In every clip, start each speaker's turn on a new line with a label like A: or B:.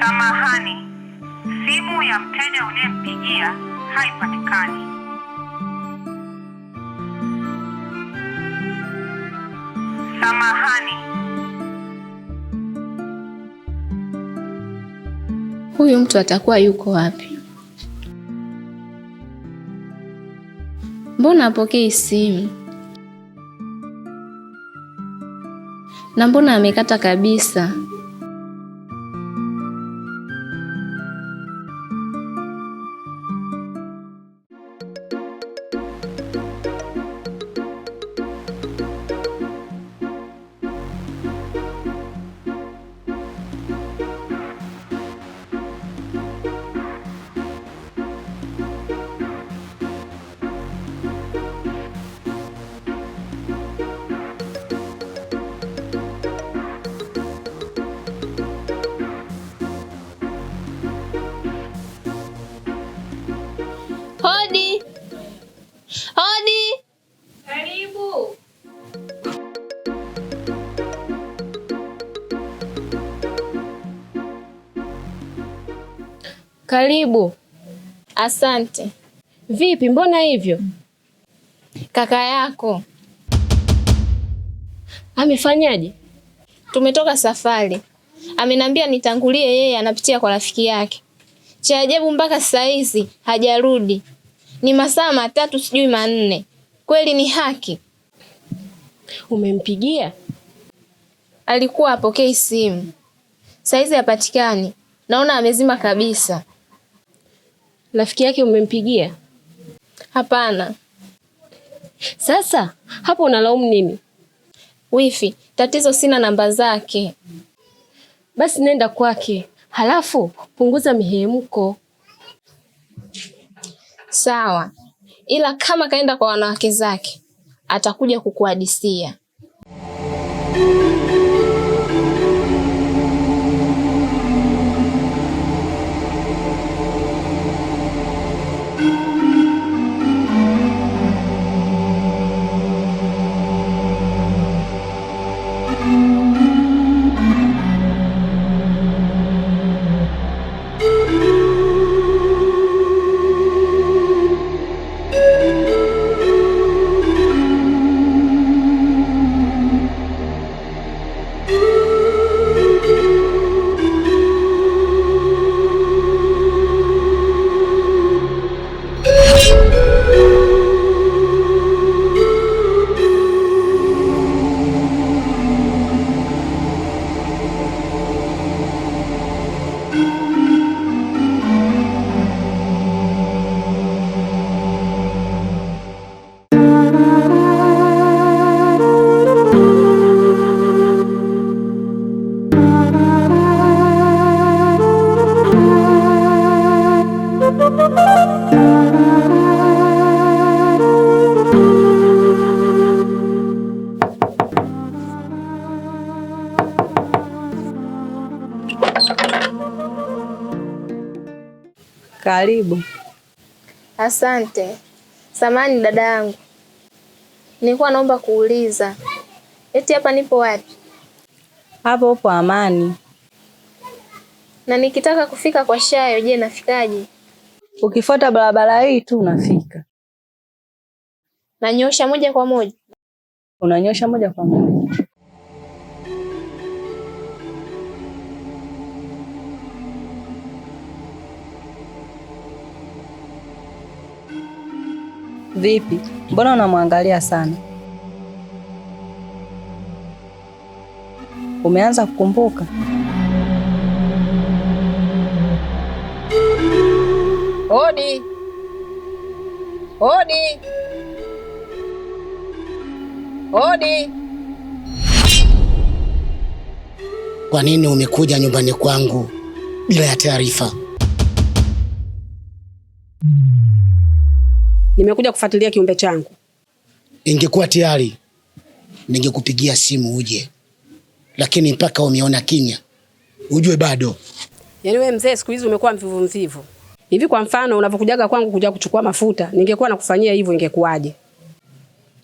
A: Samahani, simu ya mteja uliyempigia haipatikani. Samahani.
B: Huyu mtu atakuwa yuko wapi? Mbona hapokei simu? Na mbona amekata kabisa? Hodi. Hodi.
C: Karibu.
B: Karibu. Asante.
C: Vipi, mbona hivyo?
B: Kaka yako
C: amefanyaje?
B: Tumetoka safari. Ameniambia nitangulie yeye, anapitia kwa rafiki yake. Cha ajabu mpaka saa hizi hajarudi. Ni masaa 3 sijui 4. Kweli ni haki?
C: Umempigia?
B: Alikuwa hapokei simu. Saa hizi hapatikani. Naona amezima kabisa.
C: Rafiki yake umempigia?
B: Hapana.
C: Sasa hapo unalaumu nini?
B: Wifi, tatizo sina namba zake.
C: Basi nenda kwake, halafu punguza mihemko.
B: Sawa. Ila kama kaenda kwa wanawake zake, atakuja kukuhadisia.
D: Karibu.
B: Asante. Samahani dada yangu. Nilikuwa naomba kuuliza. Eti hapa nipo wapi?
D: Hapo upo Amani.
B: Na nikitaka kufika kwa Shayo, je, nafikaje?
D: Ukifuata barabara hii tu unafika.
B: Nanyosha moja kwa moja?
D: Unanyosha moja kwa moja. Vipi? Mbona unamwangalia sana? Umeanza kukumbuka?
E: Hodi. Hodi. Hodi.
F: Kwa nini umekuja nyumbani kwangu bila ya taarifa?
E: Nimekuja kufuatilia kiumbe changu.
F: Ingekuwa tayari ningekupigia simu uje. Lakini mpaka umeona kimya. Ujue bado.
E: Yaani wewe mzee siku hizi umekuwa mvivu mvivu. Hivi kwa mfano unapokujaga kwangu kuja kuchukua mafuta, ningekuwa nakufanyia hivyo ingekuwaje?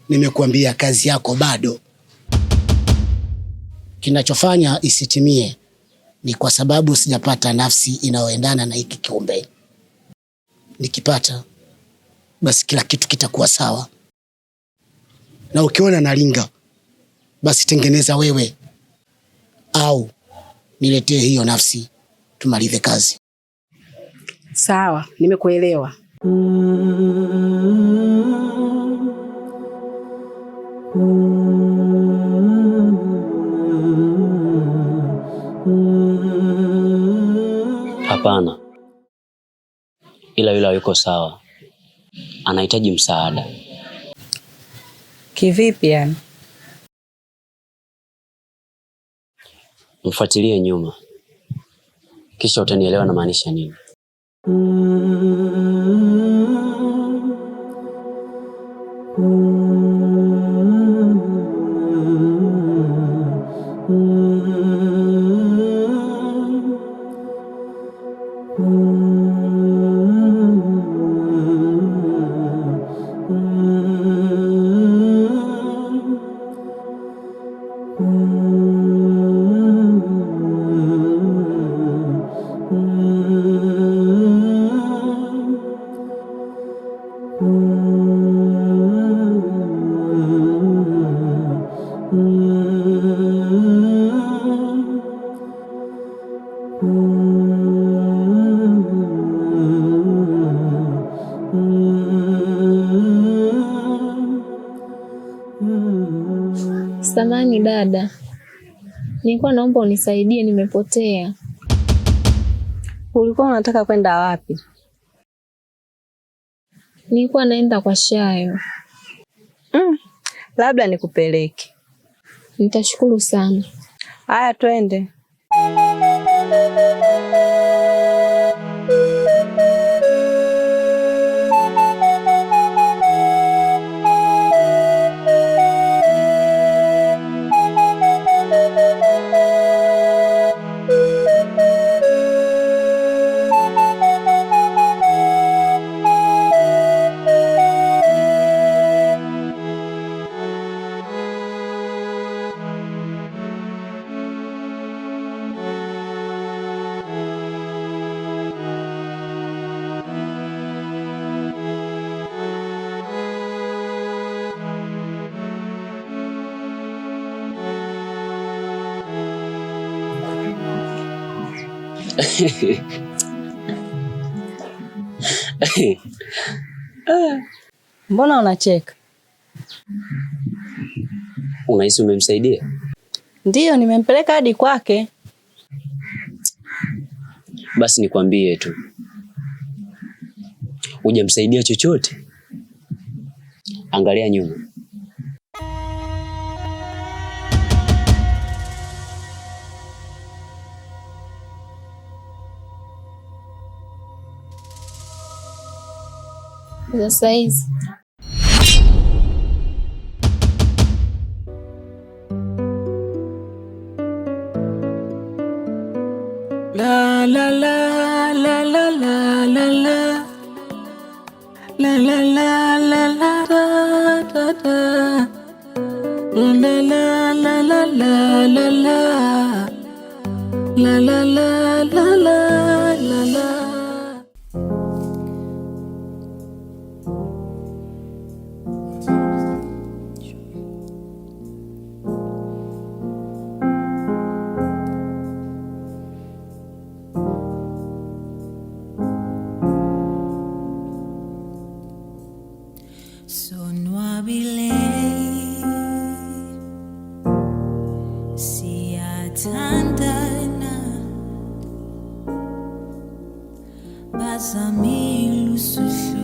F: Nimekuambia kazi yako bado. Kinachofanya isitimie ni kwa sababu sijapata nafsi inayoendana na hiki kiumbe. Nikipata basi kila kitu kitakuwa sawa. Na ukiona nalinga basi tengeneza wewe au niletee hiyo nafsi tumalize kazi.
E: Sawa, nimekuelewa.
G: Hapana. Ila yule yuko sawa. Anahitaji msaada.
D: Kivipi yani?
G: Mfuatilie nyuma. Kisha utanielewa na maanisha nini.
B: Samahani dada, nilikuwa naomba unisaidie, nimepotea.
D: Ulikuwa unataka kwenda wapi?
B: Nilikuwa naenda kwa Shayo.
D: Labda nikupeleke.
B: Nitashukuru sana.
D: Haya, twende. Mbona unacheka?
G: Unahisi umemsaidia?
D: Ndiyo, nimempeleka hadi kwake.
G: Basi nikwambie tu. Hujamsaidia chochote. Angalia nyuma.
B: Sasa hizi
H: la la la la la la la la la la la la la da da la la la la la la la la la la la la la.
I: Bazamilu susu